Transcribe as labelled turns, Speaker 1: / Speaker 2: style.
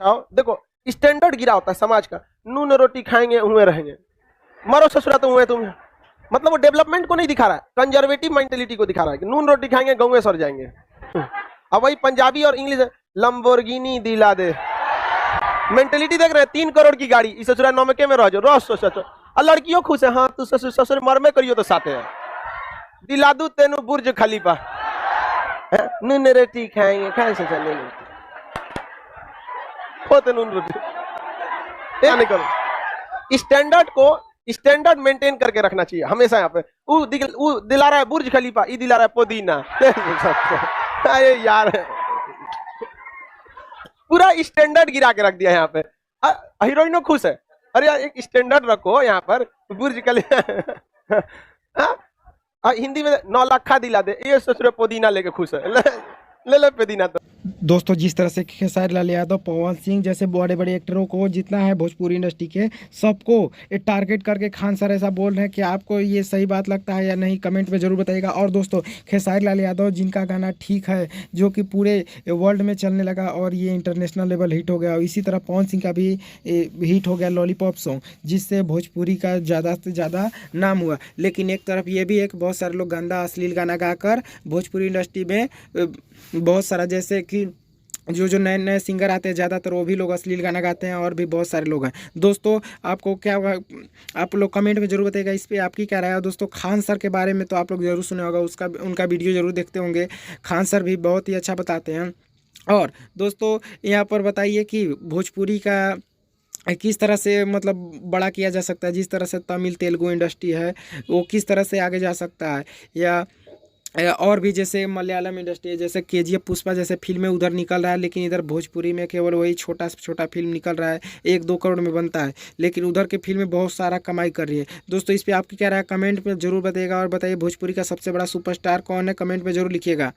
Speaker 1: आओ देखो, स्टैंडर्ड गिरा होता है समाज का। नून रोटी खाएंगे हुए रहेंगे, मरो ससुरा तो हुए तुम। मतलब वो डेवलपमेंट को नहीं दिखा रहा है, कंजर्वेटिव मेंटेलिटी को दिखा रहा है कि नून रोटी खाएंगे गाँव सर जाएंगे। अब वही पंजाबी और इंग्लिश, लंबोर्गिनी दिला दे मेंटेलिटी देख रहे हैं। 3 करोड़ की गाड़ी, इस ससुरा नौमके में रह जाओ, रह सोचो। और लड़कियों खुश है, हाँ तू ससुर ससुर मरमे करियो तो साथे है, दिला दू तेनू बुर्ज खलीफा। नून रोटी खाएंगे, खाए से चलेंगे होते नून रोटी। नहीं करो, स्टैंडर्ड को स्टैंडर्ड मेंटेन करके रखना चाहिए हमेशा। यहाँ पे वो दिला रहा है बुर्ज खलीफा, ये दिला रहा है पुदीना। अरे यार पूरा स्टैंडर्ड गिरा के रख दिया यहाँ पे। हीरोइनो खुश है, अरे यार एक स्टैंडर्ड रखो यहाँ पर, बुर्ज खलीफा। हिंदी में 9 लाख दिला दे, ये ससुर पुदीना लेके खुश है। ले ले पुदीना। तो
Speaker 2: दोस्तों जिस तरह से खेसारी लाल यादव, पवन सिंह जैसे बड़े बड़े एक्टरों को, जितना है भोजपुरी इंडस्ट्री के सबको ये टारगेट करके खान सर ऐसा बोल रहे हैं कि आपको ये सही बात लगता है या नहीं, कमेंट में ज़रूर बताइएगा। और दोस्तों खेसारी लाल यादव जिनका गाना ठीक है, जो कि पूरे वर्ल्ड में चलने लगा और ये इंटरनेशनल लेवल हिट हो गया, और इसी तरह पवन सिंह का भी हिट हो गया लॉलीपॉप सॉन्ग, जिससे भोजपुरी का ज़्यादा से ज़्यादा नाम हुआ। लेकिन एक तरफ ये भी एक बहुत सारे लोग गंदा अश्लील गाना गाकर भोजपुरी इंडस्ट्री में बहुत सारा, जैसे कि जो नए नए सिंगर आते हैं ज़्यादातर वो भी लोग अश्लील गाना गाते हैं, और भी बहुत सारे लोग हैं। दोस्तों आपको क्या, आप लोग कमेंट में जरूर बताइएगा इस पर आपकी क्या राय है। दोस्तों खान सर के बारे में तो आप लोग जरूर सुने होगा, उसका उनका वीडियो जरूर देखते होंगे। खान सर भी बहुत ही अच्छा बताते हैं। और दोस्तों यहाँ पर बताइए कि भोजपुरी का किस तरह से मतलब बड़ा किया जा सकता है, जिस तरह से तमिल तेलुगु इंडस्ट्री है वो किस तरह से आगे जा सकता है, या और भी जैसे मलयालम इंडस्ट्री है, जैसे केजीएफ पुष्पा जैसे फिल्में उधर निकल रहा है, लेकिन इधर भोजपुरी में केवल वही छोटा से छोटा फिल्म निकल रहा है, 1-2 करोड़ में बनता है, लेकिन उधर की फिल्में बहुत सारा कमाई कर रही है। दोस्तों इस पर आपकी क्या राय है, कमेंट में जरूर बताइएगा। और बताइए भोजपुरी का सबसे बड़ा सुपरस्टार कौन है, कमेंट में जरूर लिखिएगा।